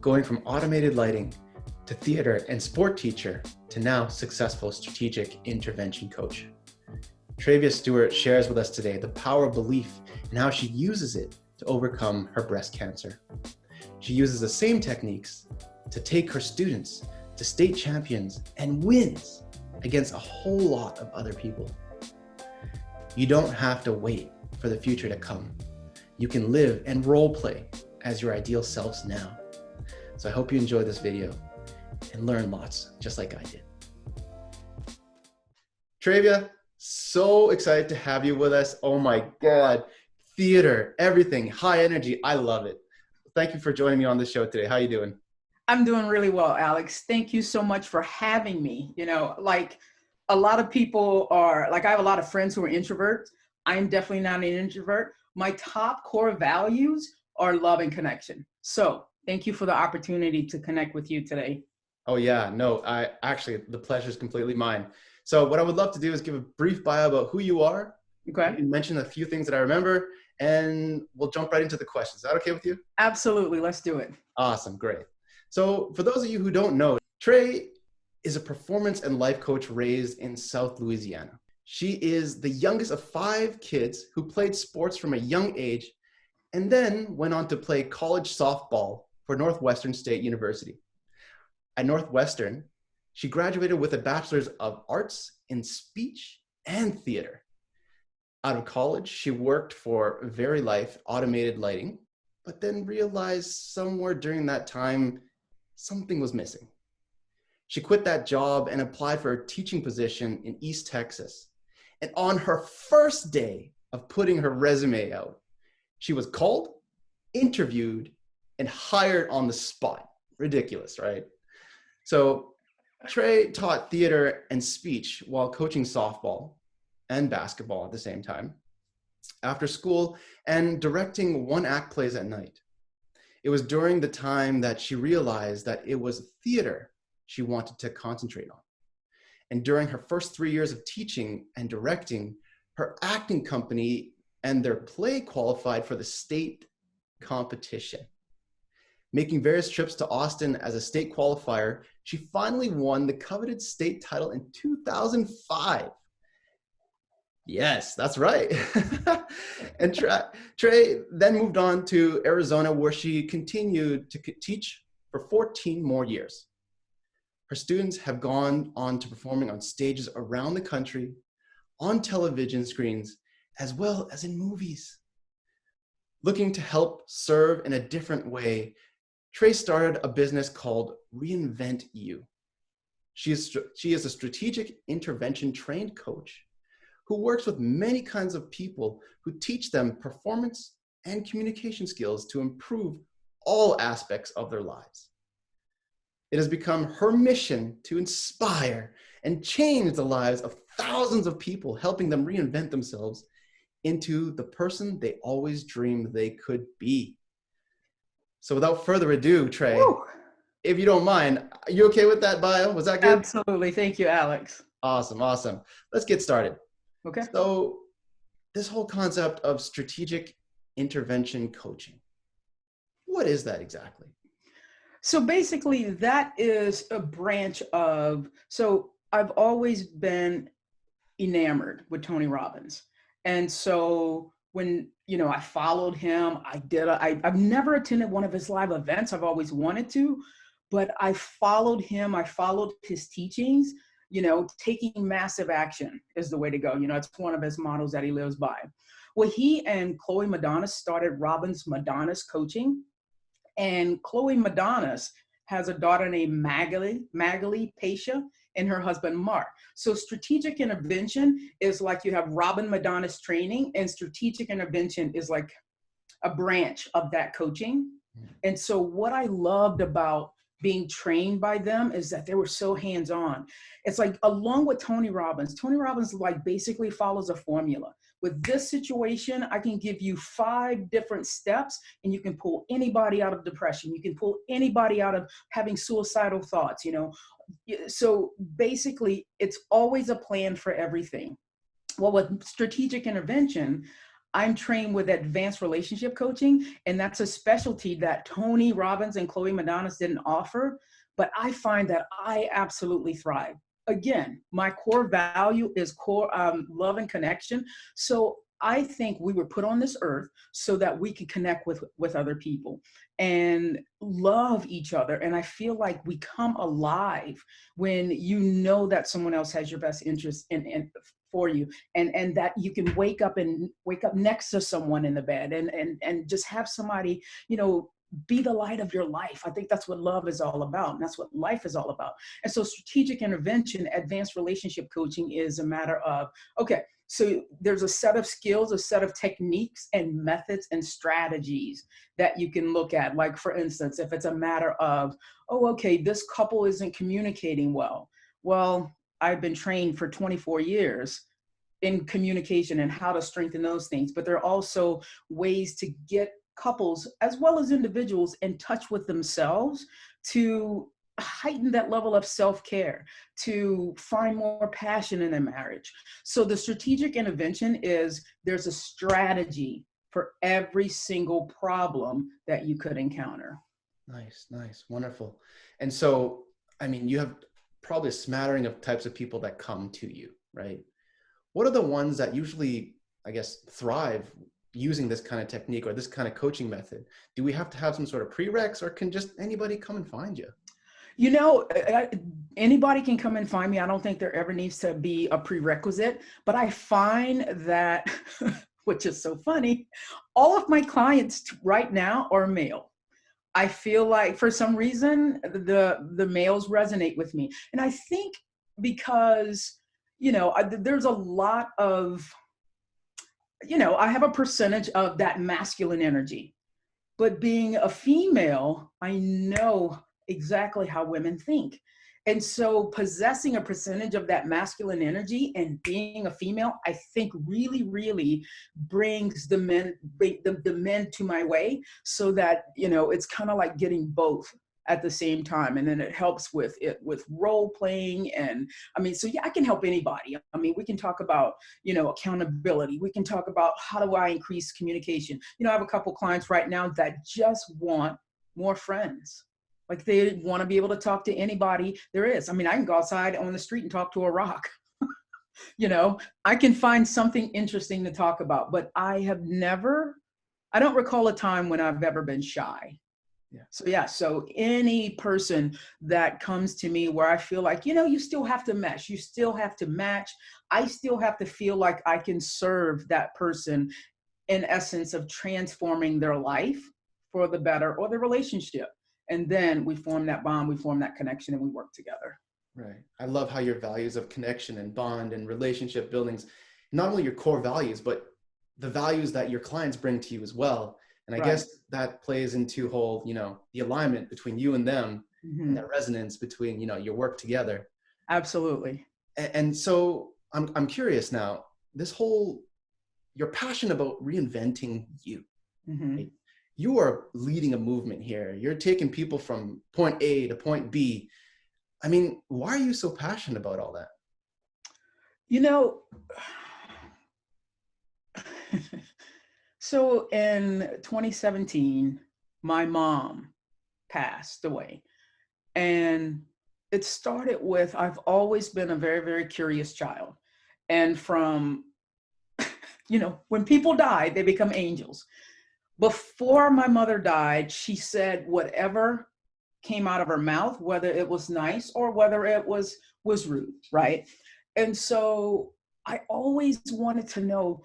going from automated lighting to theater and sport teacher to now successful strategic intervention coach. Travia Steward shares with us today the power of belief and how she uses it to overcome her breast cancer. She uses the same techniques to take her students to state champions and wins against a whole lot of other people. You don't have to wait for the future to come. You can live and role play as your ideal selves now. So I hope you enjoy this video and learn lots, just like I did. Travia, so excited to have you with us. Oh my God, theater, everything, high energy. I love it. Thank you for joining me on the show today. How are you doing? I'm doing really well, Alex. Thank you so much for having me. You know, like a lot of people are, like I have a lot of friends who are introverts. I'm definitely not an introvert. My top core values are love and connection. So thank you for the opportunity to connect with you today. Oh yeah, no, the pleasure is completely mine. So what I would love to do is give a brief bio about who you are. Okay. You mention a few things that I remember and we'll jump right into the questions. Is that okay with you? Absolutely, let's do it. Awesome, great. So for those of you who don't know, Trey is a performance and life coach raised in South Louisiana. She is the youngest of 5 kids who played sports from a young age and then went on to play college softball for Northwestern State University. At Northwestern, she graduated with a Bachelor's of Arts in Speech and Theater. Out of college, she worked for Very Life Automated Lighting, but then realized somewhere during that time, something was missing. She quit that job and applied for a teaching position in East Texas. And on her first day of putting her resume out, she was called, interviewed, and hired on the spot. Ridiculous, right? So Trey taught theater and speech while coaching softball and basketball at the same time, after school, and directing one-act plays at night. It was during the time that she realized that it was theater she wanted to concentrate on. And during her first 3 years of teaching and directing, her acting company and their play qualified for the state competition. Making various trips to Austin as a state qualifier, she finally won the coveted state title in 2005. Yes, that's right. And Trey then moved on to Arizona, where she continued to teach for 14 more years. Her students have gone on to performing on stages around the country, on television screens, as well as in movies. Looking to help serve in a different way, Trey started a business called Reinvent You. She is a strategic intervention trained coach who works with many kinds of people who teach them performance and communication skills to improve all aspects of their lives. It has become her mission to inspire and change the lives of thousands of people, helping them reinvent themselves into the person they always dreamed they could be. So without further ado, Trey, if you don't mind, are you okay with that bio? Was that good? Absolutely. Thank you, Alex. Awesome, awesome. Let's get started. Okay. So this whole concept of strategic intervention coaching, what is that exactly? So basically that is a branch of, so I've always been enamored with Tony Robbins. And so when, you know, I followed him, I've never attended one of his live events. I've always wanted to, but I followed him. I followed his teachings. You know, taking massive action is the way to go. You know, it's one of his models that he lives by. Well, he and Chloe Madanes started robbins-madanes coaching. And Chloe Madanes has a daughter named Magali Pasha, and her husband, Mark. So strategic intervention is like you have robbins-madanes training, and strategic intervention is like a branch of that coaching. And so what I loved about being trained by them is that they were so hands-on. It's like, along with Tony Robbins like basically follows a formula. With this situation, I can give you 5 different steps and you can pull anybody out of depression. You can pull anybody out of having suicidal thoughts, you know. So basically, it's always a plan for everything. Well, with strategic intervention, I'm trained with advanced relationship coaching, and that's a specialty that Tony Robbins and Chloe Madanes didn't offer. But I find that I absolutely thrive. Again, my core value is core love and connection. So I think we were put on this earth so that we can connect with other people and love each other. And I feel like we come alive when you know that someone else has your best interest in for you, and that you can wake up next to someone in the bed and just have somebody, be the light of your life. I think that's what love is all about. And that's what life is all about. And so strategic intervention, advanced relationship coaching is a matter of, okay, so there's a set of skills, a set of techniques and methods and strategies that you can look at. Like, for instance, if it's a matter of, oh, okay, this couple isn't communicating well. Well, I've been trained for 24 years in communication and how to strengthen those things. But there are also ways to get couples as well as individuals in touch with themselves to heighten that level of self-care, to find more passion in a marriage. So the strategic intervention is there's a strategy for every single problem that you could encounter. Nice, nice, wonderful. And so, I mean, you have probably a smattering of types of people that come to you, right? What are the ones that usually, I guess, thrive using this kind of technique or this kind of coaching method? Do we have to have some sort of prereqs, or can just anybody come and find you? Anybody can come and find me. I don't think there ever needs to be a prerequisite, but I find that, which is so funny, all of my clients right now are male. I feel like for some reason, the males resonate with me. And I think because, there's a lot of, I have a percentage of that masculine energy, but being a female, I know exactly how women think. And so possessing a percentage of that masculine energy and being a female, I think really, really brings the men to my way, so that, it's kind of like getting both at the same time. And then it helps with role playing. And so yeah, I can help anybody. We can talk about, accountability. We can talk about how do I increase communication. I have a couple clients right now that just want more friends. Like, they want to be able to talk to anybody there is. I can go outside on the street and talk to a rock. I can find something interesting to talk about, but I don't recall a time when I've ever been shy. Yeah. So any person that comes to me where I feel like, you still have to mesh, you still have to match. I still have to feel like I can serve that person in essence of transforming their life for the better, or the relationship. And then we form that bond, we form that connection, and we work together. Right. I love how your values of connection and bond and relationship buildings, not only your core values, but the values that your clients bring to you as well. And I guess that plays into whole, the alignment between you and them, and that resonance between, your work together. Absolutely. And so I'm curious now, you're passionate about reinventing you. Right? You are leading a movement here. You're taking people from point A to point B. Why are you so passionate about all that? So in 2017, my mom passed away. And it started with, I've always been a very, very curious child. And from, when people die, they become angels. Before my mother died, she said whatever came out of her mouth, whether it was nice or whether it was rude, right? And so I always wanted to know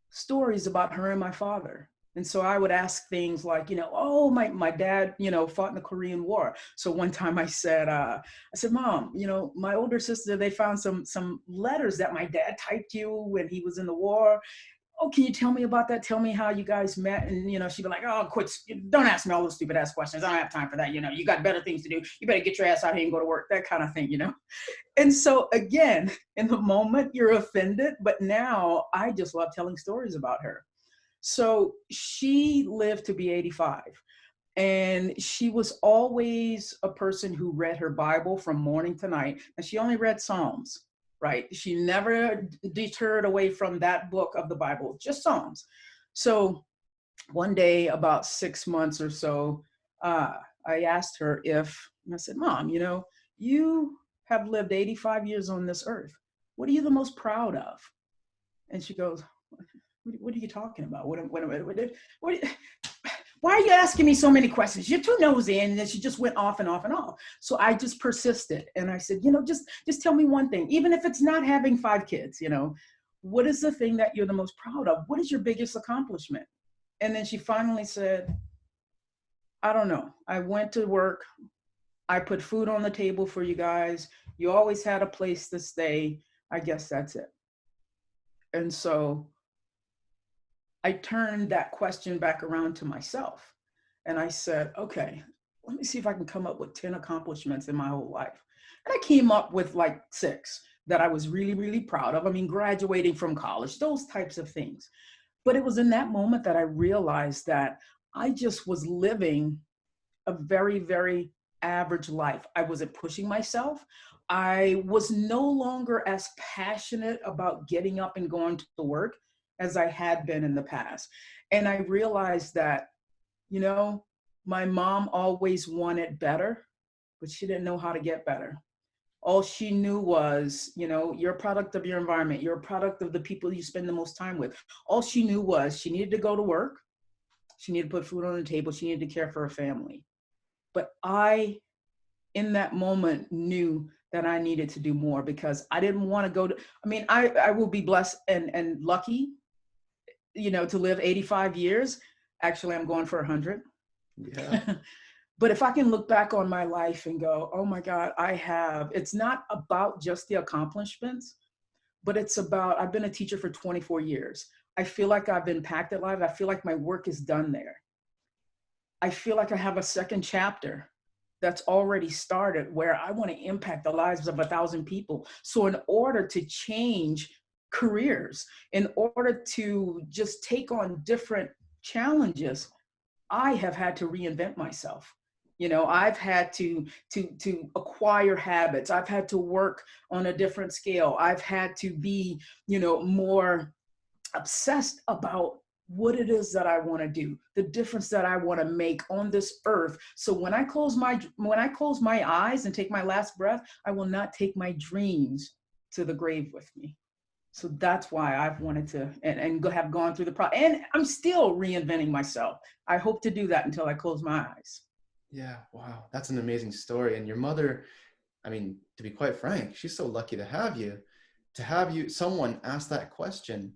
stories about her and my father. And so I would ask things like, my dad, fought in the Korean War. So one time I said, Mom, my older sister, they found some letters that my dad typed you when he was in the war. Oh, can you tell me about that? Tell me how you guys met. And, she'd be like, oh, quit. Don't ask me all those stupid ass questions. I don't have time for that. You got better things to do. You better get your ass out here and go to work, that kind of thing, And so again, in the moment you're offended, but now I just love telling stories about her. So she lived to be 85, and she was always a person who read her Bible from morning to night. And she only read Psalms. right? She never deterred away from that book of the Bible, just Psalms. So one day, about 6 months or so, I asked her and I said, Mom, you have lived 85 years on this earth. What are you the most proud of? And she goes, what are you talking about? Why are you asking me so many questions? You're too nosy. And then she just went off and off and off. So I just persisted. And I said, just tell me one thing, even if it's not having 5 kids, what is the thing that you're the most proud of? What is your biggest accomplishment? And then she finally said, I don't know. I went to work. I put food on the table for you guys. You always had a place to stay. I guess that's it. And so I turned that question back around to myself. And I said, okay, let me see if I can come up with 10 accomplishments in my whole life. And I came up with like 6 that I was really, really proud of. I mean, graduating from college, those types of things. But it was in that moment that I realized that I just was living a very, very average life. I wasn't pushing myself. I was no longer as passionate about getting up and going to work as I had been in the past. And I realized that, my mom always wanted better, but she didn't know how to get better. All she knew was, you're a product of your environment. You're a product of the people you spend the most time with. All she knew was she needed to go to work. She needed to put food on the table. She needed to care for her family. But I, in that moment, knew that I needed to do more because I didn't want to go to, I will be blessed and lucky, to live 85 years. Actually, I'm going for 100. Yeah. But if I can look back on my life and go, oh my God, it's not about just the accomplishments, but it's about, I've been a teacher for 24 years. I feel like I've impacted lives. I feel like my work is done there. I feel like I have a second chapter that's already started where I want to impact the lives of 1,000 people. So in order to change careers, in order to just take on different challenges, I have had to reinvent myself. I've had to acquire habits. I've had to work on a different scale. I've had to be, more obsessed about what it is that I want to do, the difference that I want to make on this earth. So when I close my eyes and take my last breath, I will not take my dreams to the grave with me. So that's why I've wanted to and have gone through the process. And I'm still reinventing myself. I hope to do that until I close my eyes. Yeah. Wow. That's an amazing story. And your mother, to be quite frank, she's so lucky to have you, someone ask that question.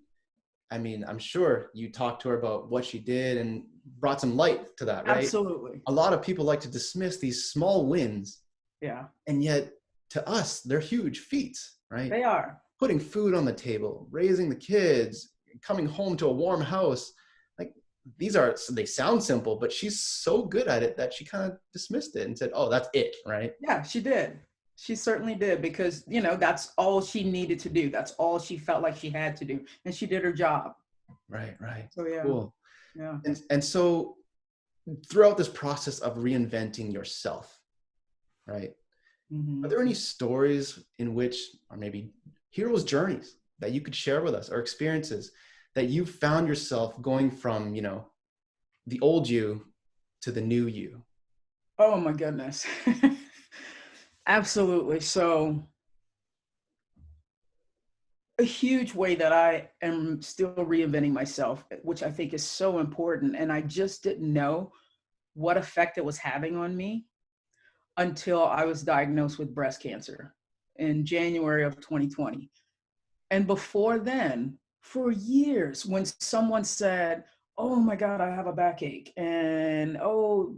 I'm sure you talked to her about what she did and brought some light to that, right? Absolutely. A lot of people like to dismiss these small wins. Yeah. And yet to us, they're huge feats, right? They are. Putting food on the table, raising the kids, coming home to a warm house. Like they sound simple, but she's so good at it that she kind of dismissed it and said, oh, that's it, right? Yeah, she did. She certainly did because, that's all she needed to do. That's all she felt like she had to do. And she did her job. Right. So, yeah. Cool. Yeah. And so throughout this process of reinventing yourself, right? Mm-hmm. Are there any stories in which, or maybe hero's journeys that you could share with us, or experiences that you found yourself going from, the old you to the new you? Oh my goodness. Absolutely. So a huge way that I am still reinventing myself, which I think is so important. And I just didn't know what effect it was having on me until I was diagnosed with breast cancer in January of 2020. And before then, for years, when someone said, oh my God, I have a backache, and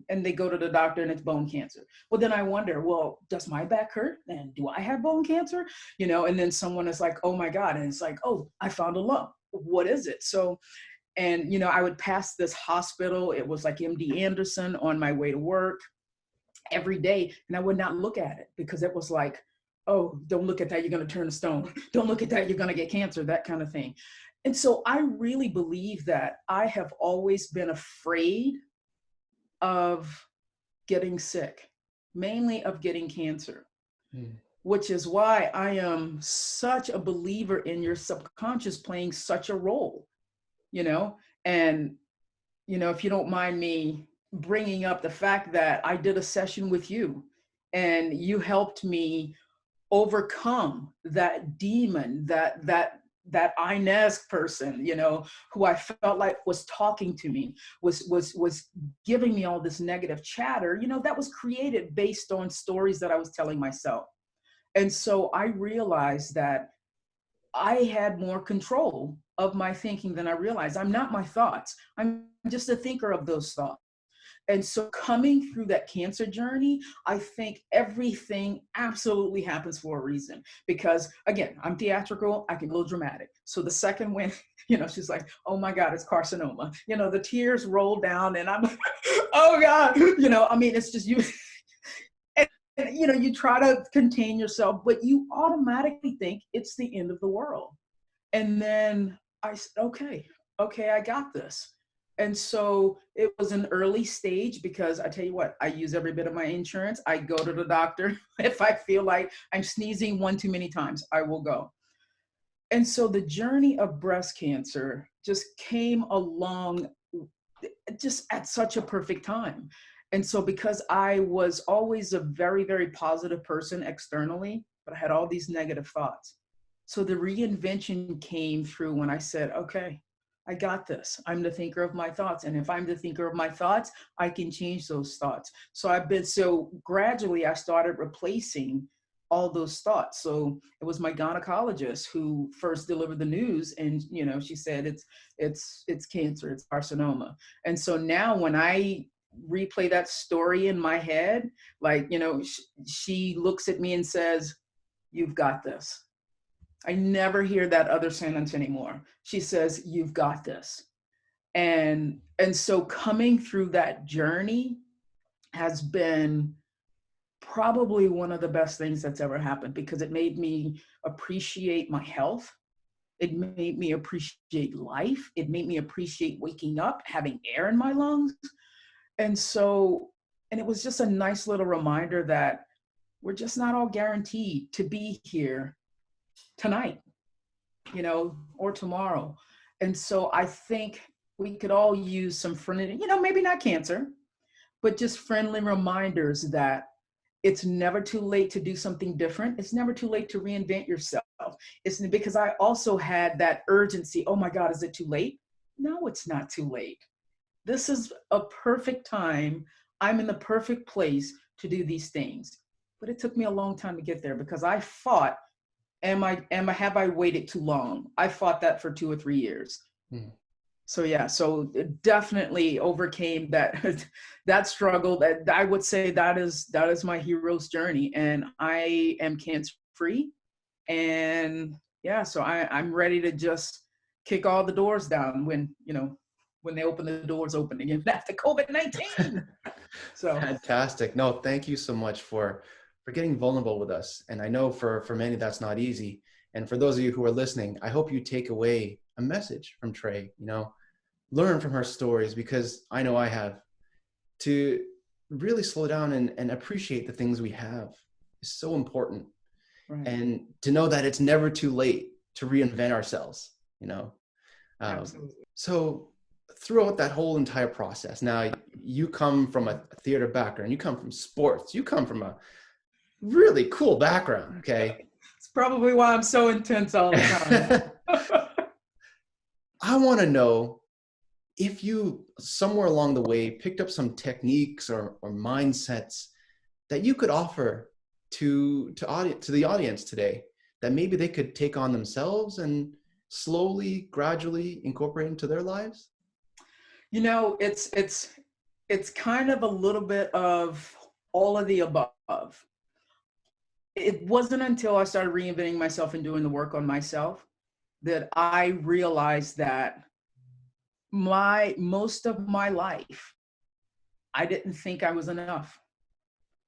they go to the doctor and it's bone cancer. Well, then I wonder, well, does my back hurt? And do I have bone cancer? And then someone is like, oh my God. And it's like, oh, I found a lump. What is it? So, and, I would pass this hospital. It was like MD Anderson on my way to work every day. And I would not look at it because it was like, oh, don't look at that, you're going to turn to stone. Don't look at that, you're going to get cancer, that kind of thing. And so I really believe that I have always been afraid of getting sick, mainly of getting cancer. which is why I am such a believer in your subconscious playing such a role, you know? And, if you don't mind me bringing up the fact that I did a session with you and you helped me overcome that demon, that Inez person, who I felt like was talking to me, was giving me all this negative chatter, that was created based on stories that I was telling myself. And so I realized that I had more control of my thinking than I realized. I'm not my thoughts. I'm just a thinker of those thoughts. And so coming through that cancer journey, I think everything absolutely happens for a reason. Because again, I'm theatrical, I can go dramatic. So the second when, she's like, oh my God, it's carcinoma. The tears roll down and I'm like, oh God, it's just you. And, you try to contain yourself, but you automatically think it's the end of the world. And then I said, okay, I got this. And so it was an early stage because I tell you what, I use every bit of my insurance. I go to the doctor. If I feel like I'm sneezing one too many times, I will go. And so the journey of breast cancer just came along just at such a perfect time. And so because I was always a very, very positive person externally, but I had all these negative thoughts. So the reinvention came through when I said, okay, I got this. I'm the thinker of my thoughts. And if I'm the thinker of my thoughts, I can change those thoughts. So gradually I started replacing all those thoughts. So it was my gynecologist who first delivered the news. And, she said, it's cancer, it's carcinoma. And so now when I replay that story in my head, like, she looks at me and says, you've got this. I never hear that other sentence anymore. She says, you've got this. And so coming through that journey has been probably one of the best things that's ever happened, because it made me appreciate my health. It made me appreciate life. It made me appreciate waking up, having air in my lungs. And it was just a nice little reminder that we're just not all guaranteed to be here tonight, or tomorrow. And so I think we could all use some friendly, maybe not cancer, but just friendly reminders that it's never too late to do something different. It's never too late to reinvent yourself. It's because I also had that urgency. Oh my God, is it too late? No, it's not too late. This is a perfect time. I'm in the perfect place to do these things. But it took me a long time to get there because I fought, have I waited too long? I fought that for 2 or 3 years. So yeah, so it definitely overcame that struggle. That I would say that is my hero's journey, and I am cancer free. And yeah, so I'm ready to just kick all the doors down when they open the doors open again after COVID-19. So fantastic. No, thank you so much for getting vulnerable with us. And I know for many that's not easy. And for those of you who are listening, I hope you take away a message from Trey, learn from her stories, because I know I have, to really slow down and appreciate the things we have is so important. Right. And to know that it's never too late to reinvent ourselves, Absolutely. So throughout that whole entire process, now you come from a theater background, you come from sports, you come from a really cool background. Okay. It's probably why I'm so intense all the time. I want to know if you somewhere along the way picked up some techniques or mindsets that you could offer to the audience today that maybe they could take on themselves and slowly, gradually incorporate into their lives. It's kind of a little bit of all of the above. It wasn't until I started reinventing myself and doing the work on myself that I realized that most of my life, I didn't think I was enough.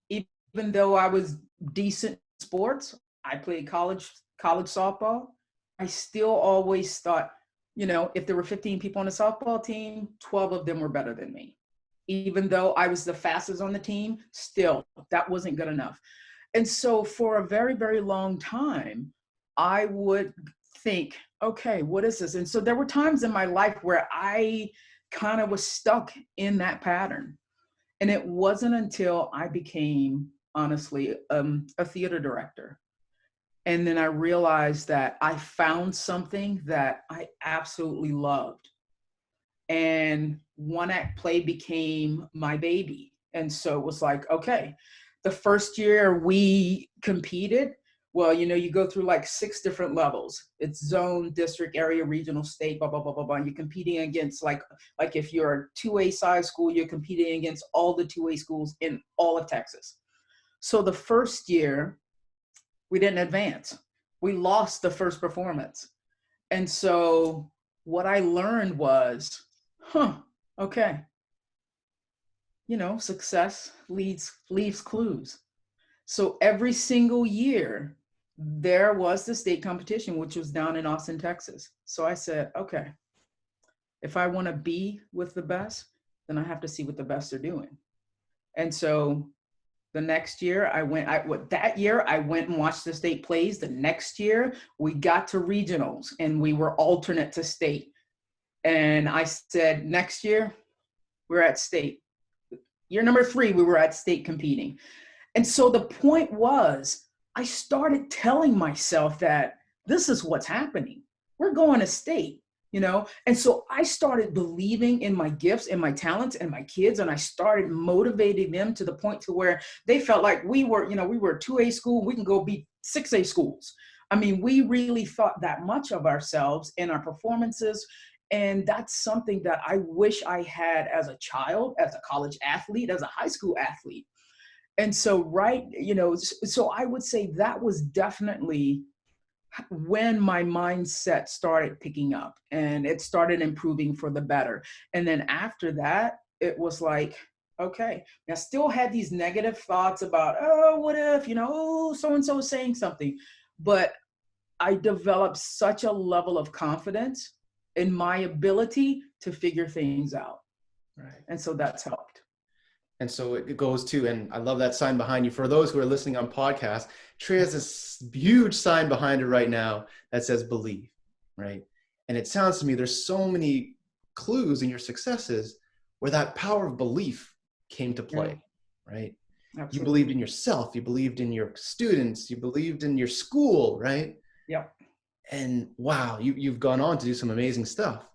Even though I was decent in sports, I played college softball, I still always thought, if there were 15 people on the softball team, 12 of them were better than me. Even though I was the fastest on the team, still, that wasn't good enough. And so for a very, very long time, I would think, okay, what is this? And so there were times in my life where I kind of was stuck in that pattern. And it wasn't until I became, honestly, a theater director. And then I realized that I found something that I absolutely loved. And one act play became my baby. And so it was like, okay, the first year we competed, well, you go through like 6 different levels. It's zone, district, area, regional, state, blah, blah, blah, blah, blah. You're competing against like if you're a 2A size school, you're competing against all the 2A schools in all of Texas. So the first year we didn't advance. We lost the first performance. And so what I learned was, okay, success leaves clues. So every single year there was the state competition, which was down in Austin, Texas. So I said, okay, if I want to be with the best, then I have to see what the best are doing. And so the next year I went and watched the state plays. The next year we got to regionals and we were alternate to state. And I said, next year we're at state. Year number 3, we were at state competing. And so the point was, I started telling myself that this is what's happening. We're going to state, And so I started believing in my gifts and my talents and my kids, and I started motivating them to the point to where they felt like we were a 2A school, we can go be 6A schools. I mean, we really thought that much of ourselves and our performances. And that's something that I wish I had as a child, as a college athlete, as a high school athlete. And so, so I would say that was definitely when my mindset started picking up and it started improving for the better. And then after that, it was like, okay, I still had these negative thoughts about, oh, what if, so-and-so is saying something. But I developed such a level of confidence in my ability to figure things out. Right. And so that's helped. And so it goes to, and I love that sign behind you. For those who are listening on podcast, Trey has this huge sign behind her right now that says believe, right? And it sounds to me, there's so many clues in your successes where that power of belief came to play, right? Absolutely. You believed in yourself, you believed in your students, you believed in your school, right? Yep. And wow, you've gone on to do some amazing stuff.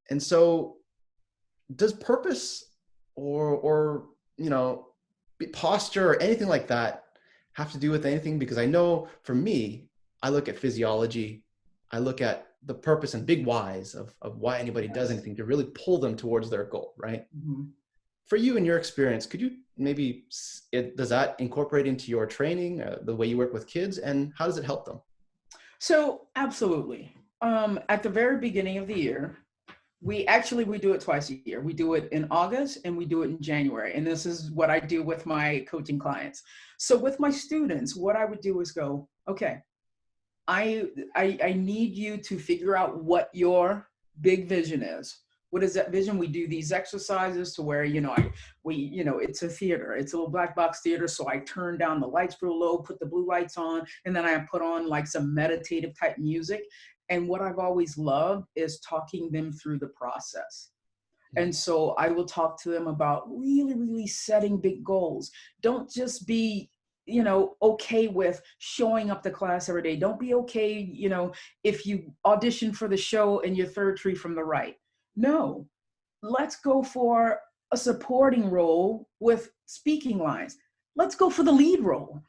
And so does purpose or posture or anything like that have to do with anything? Because I know for me, I look at physiology, I look at the purpose and big whys of why anybody does anything to really pull them towards their goal, right? Mm-hmm. For you and your experience, could you maybe, does that incorporate into your training, the way you work with kids, and how does it help them? So absolutely. At the very beginning of the year, we do it twice a year. We do it in August and we do it in January. And this is what I do with my coaching clients. So with my students, what I would do is go, okay, I need you to figure out what your big vision is. What is that vision? We do these exercises to where, it's a theater, it's a little black box theater. So I turn down the lights real low, put the blue lights on, and then I put on like some meditative type music. And what I've always loved is talking them through the process. And so I will talk to them about really, really setting big goals. Don't just be, okay with showing up to class every day. Don't be okay, if you audition for the show and you're third tree from the right. No, let's go for a supporting role with speaking lines. Let's go for the lead role.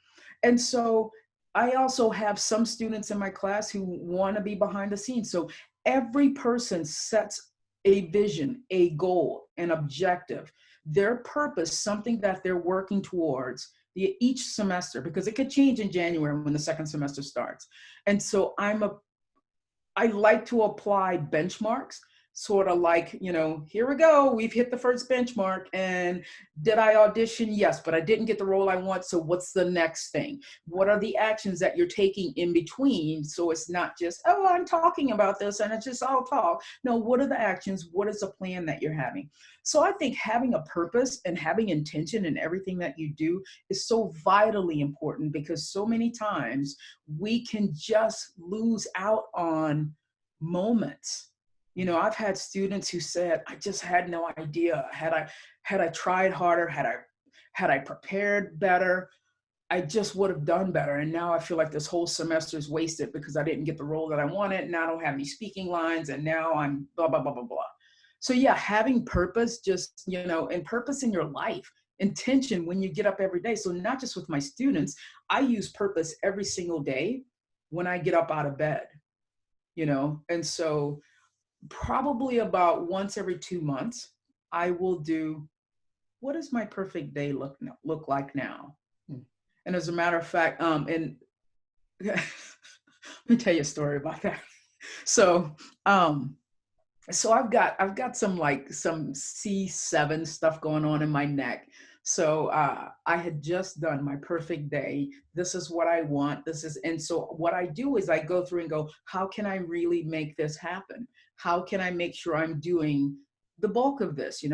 And so I also have some students in my class who want to be behind the scenes. So every person sets a vision, a goal, an objective, their purpose, something that they're working towards each semester, because it could change in January when the second semester starts. And so I like to apply benchmarks sort of like, here we go. We've hit the first benchmark. And did I audition? Yes, but I didn't get the role I want. So what's the next thing? What are the actions that you're taking in between? So it's not just, oh, I'm talking about this and it's just all talk. No, what are the actions? What is the plan that you're having? So I think having a purpose and having intention in everything that you do is so vitally important, because so many times we can just lose out on moments. I've had students who said, I just had no idea. Had I tried harder, had I prepared better, I just would have done better. And now I feel like this whole semester is wasted because I didn't get the role that I wanted. Now I don't have any speaking lines, and now I'm blah, blah, blah, blah, blah. So yeah, having purpose, just, and purpose in your life, intention when you get up every day. So not just with my students, I use purpose every single day when I get up out of bed, and so probably about once every 2 months, I will do, what does my perfect day look like now? And as a matter of fact, and let me tell you a story about that. So I've got some C7 stuff going on in my neck. So I had just done my perfect day. This is what I want. And so what I do is I go through and go, how can I really make this happen? How can I make sure I'm doing the bulk of this?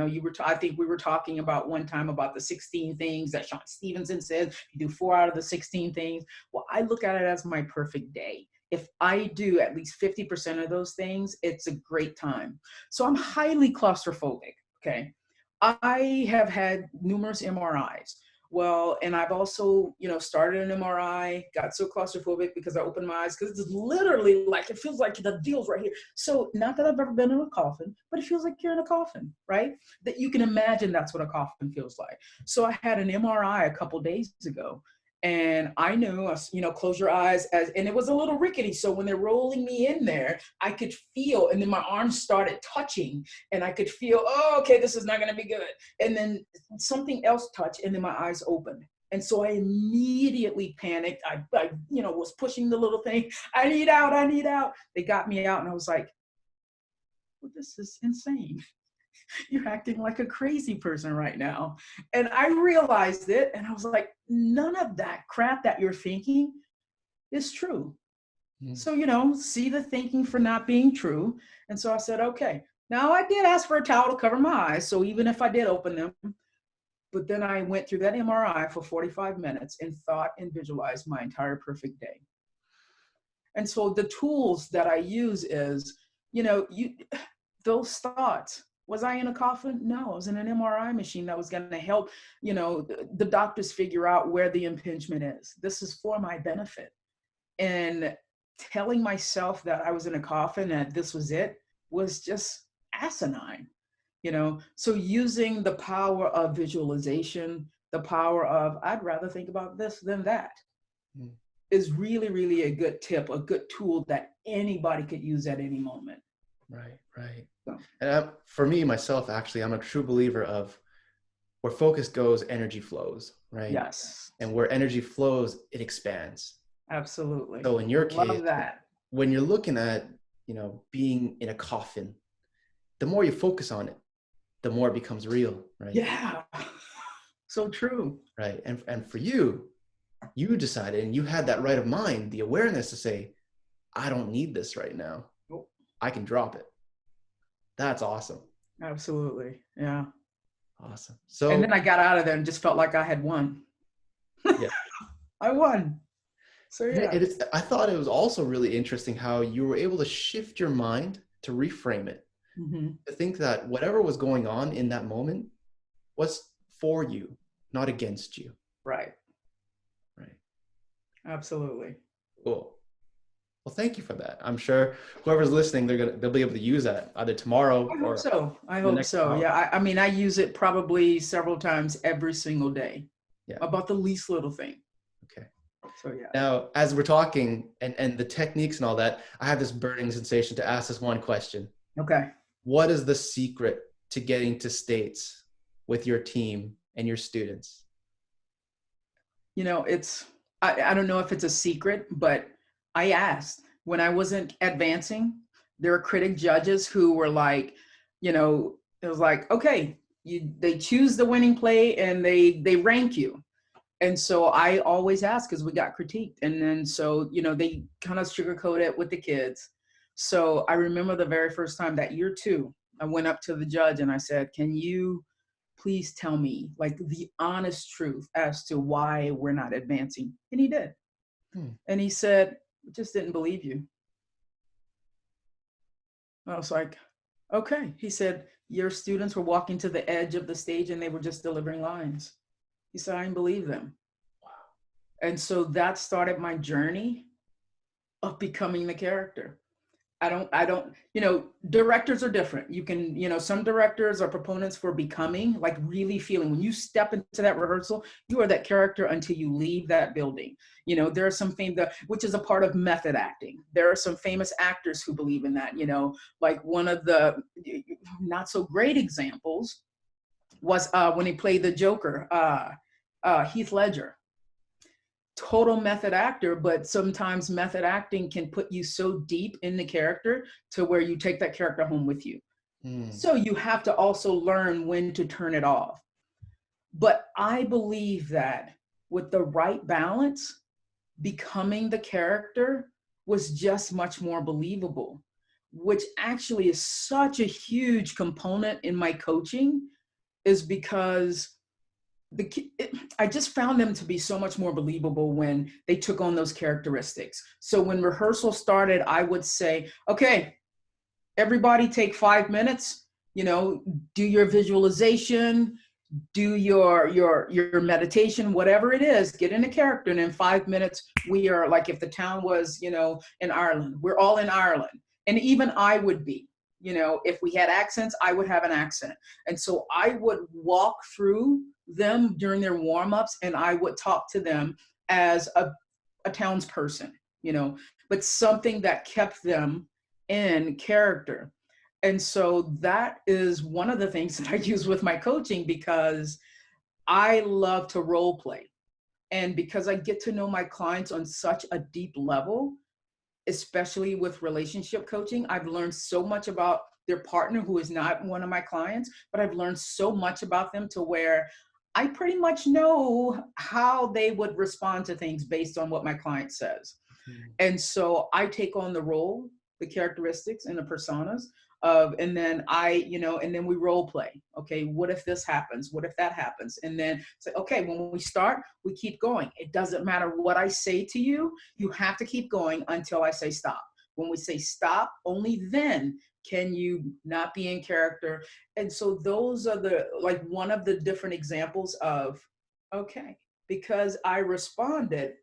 I think we were talking about one time about the 16 things that Sean Stevenson says, you do 4 out of the 16 things. Well, I look at it as my perfect day. If I do at least 50% of those things, it's a great time. So I'm highly claustrophobic, okay? I have had numerous MRIs. Well, and I've also, started an MRI, got so claustrophobic because I opened my eyes, because it's literally like, it feels like the deal's right here. So not that I've ever been in a coffin, but it feels like you're in a coffin, right? That you can imagine that's what a coffin feels like. So I had an MRI a couple days ago, and I knew, close your eyes, and it was a little rickety. So when they're rolling me in there, I could feel, and then my arms started touching, and I could feel, oh, okay, this is not going to be good. And then something else touched, and then my eyes opened. And so I immediately panicked. I was pushing the little thing. I need out. I need out. They got me out, and I was like, well, this is insane. You're acting like a crazy person right now. And I realized it, and I was like, none of that crap that you're thinking is true. Mm-hmm. So, see the thinking for not being true. And so I said, okay, now I did ask for a towel to cover my eyes. So even if I did open them, but then I went through that MRI for 45 minutes and thought and visualized my entire perfect day. And so the tools that I use is, those thoughts. Was I in a coffin? No, I was in an MRI machine that was going to help, the doctors figure out where the impingement is. This is for my benefit. And telling myself that I was in a coffin and this was it was just asinine, So using the power of visualization, the power of, I'd rather think about this than that, is really, really a good tip, a good tool that anybody could use at any moment. Right. And for me, myself, actually, I'm a true believer of where focus goes, energy flows, right? Yes. And where energy flows, it expands. Absolutely. So in your case, love that. When you're looking at, being in a coffin, the more you focus on it, the more it becomes real, right? Yeah. So true. Right. And for you decided, and you had that right of mind, the awareness to say, I don't need this right now. I can drop it. That's awesome. Absolutely. Yeah. Awesome. So, and then I got out of there and just felt like I had won. Yeah. I won. So yeah. I thought it was also really interesting how you were able to shift your mind to reframe it. Mm-hmm. To think that whatever was going on in that moment was for you, not against you. Right. Absolutely. Cool. Well, thank you for that. I'm sure whoever's listening, they'll be able to use that either tomorrow. I hope so. Yeah. I mean, I use it probably several times every single day. Yeah. About the least little thing. Okay. So yeah. Now, as we're talking and the techniques and all that, I have this burning sensation to ask this one question. Okay. What is the secret to getting to states with your team and your students? I don't know if it's a secret, but I asked when I wasn't advancing, There were critic judges who were like, you know, it was like, okay, they choose the winning play and they rank you. And so I always ask, because we got critiqued. And then so, you know, they kind of sugarcoat it with the kids. So I remember the very first time that year too, I went up to the judge and I said, can you please tell me like the honest truth as to why we're not advancing? And he did. And he said, just didn't believe you. I was like, okay. He said, your students were walking to the edge of the stage and they were just delivering lines. He said, I didn't believe them. Wow. And so that started my journey of becoming the character. I don't, you know, directors are different. You can, you know, some directors are proponents for becoming, like really feeling when you step into that rehearsal, you are that character until you leave that building. You know, there are some which is a part of method acting. There are some famous actors who believe in that, you know, like one of the not so great examples was when he played the Joker, Heath Ledger. Total method actor, but sometimes method acting can put you so deep in the character to where you take that character home with you. So you have to also learn when to turn it off. But I believe that with the right balance, becoming the character was just much more believable, which actually is such a huge component in my coaching, is because I just found them to be so much more believable when they took on those characteristics. So when rehearsal started, I would say, okay, everybody take 5 minutes, you know, do your visualization, do your meditation, whatever it is, get in a character. And in 5 minutes, we are like, if the town was, you know, in Ireland, we're all in Ireland. And even I would be, you know, if we had accents, I would have an accent. And so I would walk through them during their warm-ups and I would talk to them as a townsperson, you know, but something that kept them in character. And so that is one of the things that I use with my coaching, because I love to role play. And because I get to know my clients on such a deep level, especially with relationship coaching, I've learned so much about their partner who is not one of my clients, but I've learned so much about them to where I pretty much know how they would respond to things based on what my client says. And so I take on the role, the characteristics and the personas of, and then and then we role play. Okay, what if this happens? What if that happens? And then say, okay, when we start, we keep going. It doesn't matter what I say to you. You have to keep going until I say stop. When we say stop, only then can you not be in character. And so those are one of the different examples of, okay, because I responded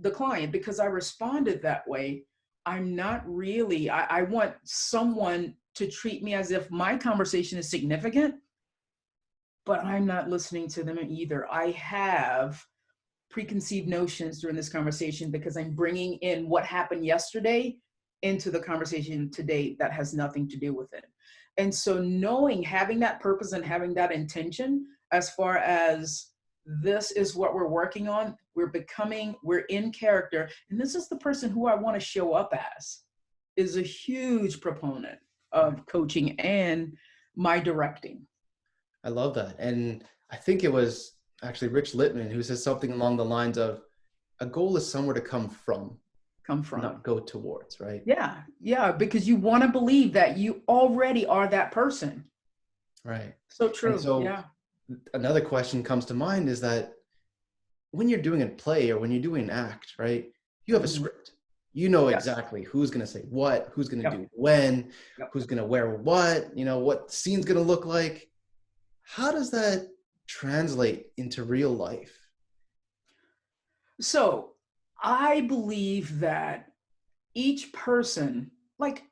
that way, I'm not really, I want someone to treat me as if my conversation is significant, but I'm not listening to them either. I have preconceived notions during this conversation because I'm bringing in what happened yesterday into the conversation today that has nothing to do with it. And so having that purpose and having that intention as far as this is what we're working on, we're in character, and this is the person who I want to show up as, is a huge proponent of coaching and my directing. I love that. And I think it was actually Rich Littman who says something along the lines of, a goal is somewhere to come from, not go towards, right? Yeah, because you want to believe that you already are that person. Right. So true. And so another question comes to mind is that when you're doing a play or when you're doing an act, right, you have a script. You know exactly who's going to say what, who's going to do when, who's going to wear what, you know, what scene's going to look like. How does that translate into real life? So I believe that each person, like,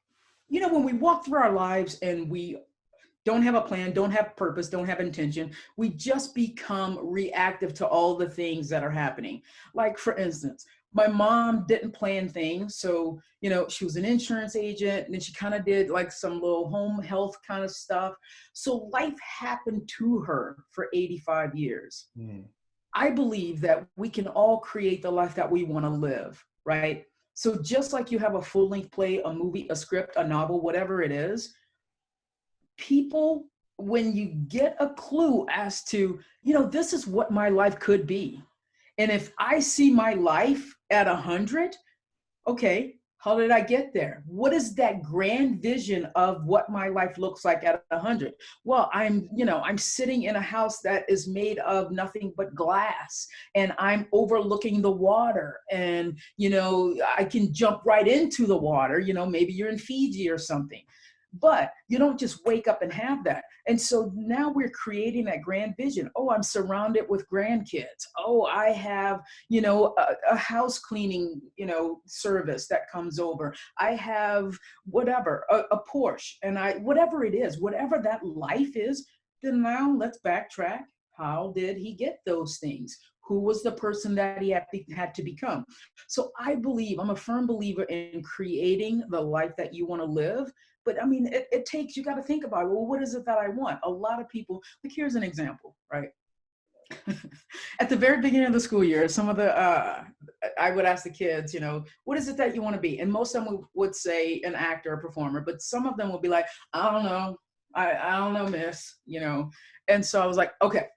you know, when we walk through our lives and we don't have a plan, don't have purpose, don't have intention, we just become reactive to all the things that are happening. Like, for instance, my mom didn't plan things. So, you know, she was an insurance agent and then she kind of did like some little home health kind of stuff. So life happened to her for 85 years. I believe that we can all create the life that we want to live, right? So just like you have a full-length play, a movie, a script, a novel, whatever it is, people, when you get a clue as to, this is what my life could be. And if I see my life at 100, okay, how did I get there? What is that grand vision of what my life looks like at 100? Well, I'm sitting in a house that is made of nothing but glass, and I'm overlooking the water, and, I can jump right into the water, maybe you're in Fiji or something. But you don't just wake up and have that. And so now we're creating that grand vision. Oh, I'm surrounded with grandkids. Oh, I have, a house cleaning, service that comes over. I have whatever, a Porsche, and whatever it is, whatever that life is, then now let's backtrack. How did he get those things? Who was the person that he had to become? So I'm a firm believer in creating the life that you want to live. But I mean, it takes, you got to think about, well, what is it that I want? A lot of people, like, here's an example, right? At the very beginning of the school year, I would ask the kids, what is it that you want to be? And most of them would say an actor or performer, but some of them would be like, I don't know. I don't know, miss, And so I was like, okay,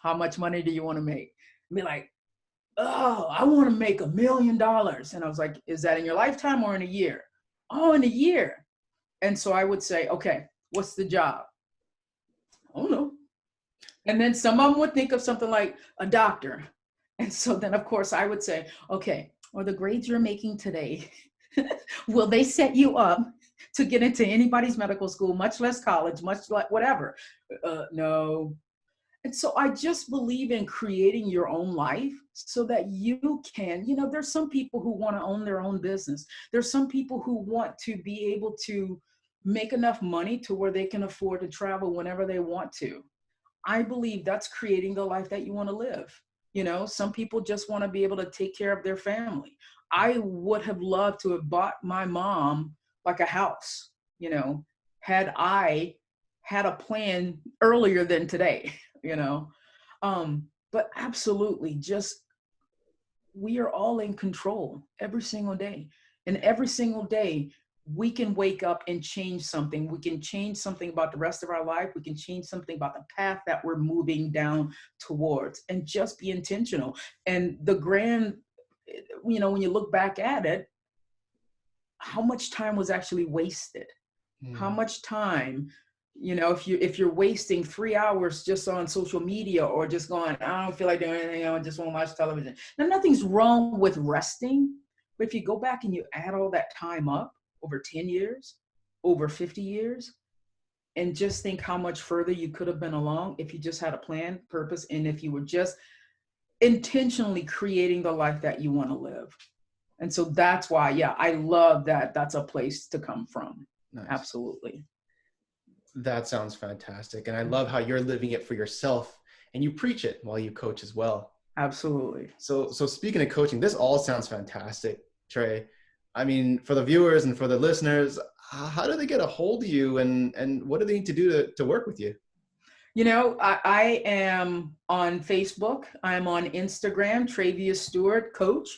how much money do you want to make? And be like, oh, I want to make $1 million. And I was like, is that in your lifetime or in a year? Oh, in a year. And so I would say, okay, what's the job? Oh, no. And then some of them would think of something like a doctor. And so then, of course, I would say, okay, or the grades you're making today, will they set you up to get into anybody's medical school, much less college, much like whatever? No. And so I just believe in creating your own life so that you can, there's some people who want to own their own business. There's some people who want to be able to make enough money to where they can afford to travel whenever they want to. I believe that's creating the life that you want to live. Some people just want to be able to take care of their family. I would have loved to have bought my mom like a house, had I had a plan earlier than today, but absolutely, just, we are all in control every single day. And every single day, we can wake up and change something. We can change something about the rest of our life. We can change something about the path that we're moving down towards, and just be intentional. And the grand, when you look back at it, how much time was actually wasted? How much time, if you're wasting 3 hours just on social media, or just going, I don't feel like doing anything, I just want to watch television. Now, nothing's wrong with resting, but if you go back and you add all that time up over 10 years, over 50 years, and just think how much further you could have been along if you just had a plan, purpose, and if you were just intentionally creating the life that you want to live. And so that's why, yeah, I love that. That's a place to come from. Nice. Absolutely. That sounds fantastic. And I love how you're living it for yourself, and you preach it while you coach as well. Absolutely. So speaking of coaching, this all sounds fantastic, Trey. I mean, for the viewers and for the listeners, how do they get a hold of you, and what do they need to do to work with you? I am on Facebook. I'm on Instagram, Travia Steward Coach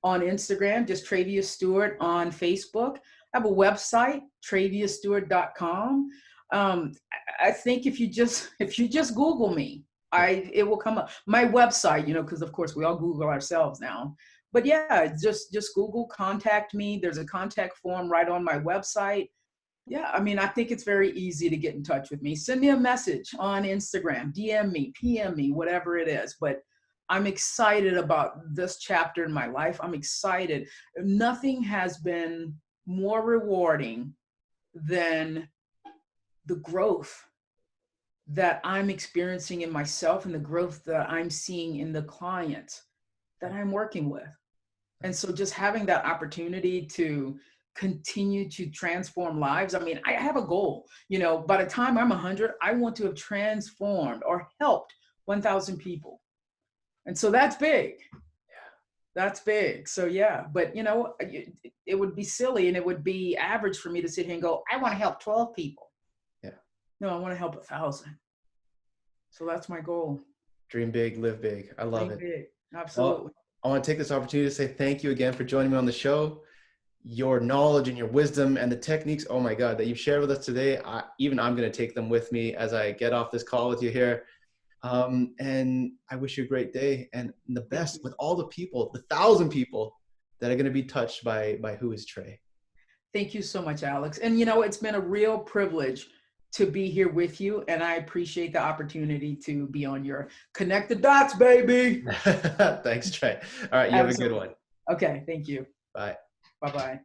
on Instagram, just Travia Steward on Facebook. I have a website, traviasteward.com. I think if you just Google me, it will come up. My website, because of course we all Google ourselves now. But yeah, just Google, contact me. There's a contact form right on my website. Yeah, I mean, I think it's very easy to get in touch with me. Send me a message on Instagram, DM me, PM me, whatever it is. But I'm excited about this chapter in my life. I'm excited. Nothing has been more rewarding than the growth that I'm experiencing in myself, and the growth that I'm seeing in the clients that I'm working with. And so just having that opportunity to continue to transform lives. I mean, I have a goal, by the time I'm 100, I want to have transformed or helped 1,000 people. And so that's big. That's big. So yeah, but it would be silly and it would be average for me to sit here and go, I want to help 12 people. Yeah. No, I want to help 1,000. So that's my goal. Dream big, live big. I love it. Big. Absolutely. Well, I want to take this opportunity to say thank you again for joining me on the show. your knowledge and your wisdom and the techniques, oh my God, that you've shared with us today. I'm going to take them with me as I get off this call with you here. And I wish you a great day and the best with all the people, the 1,000 people that are going to be touched by Who is Trey. Thank you so much, Alex. And it's been a real privilege to be here with you. And I appreciate the opportunity to be on your Connect the Dots, baby. Thanks, Trey. All right. You have a good one. Okay. Thank you. Bye. Bye-bye.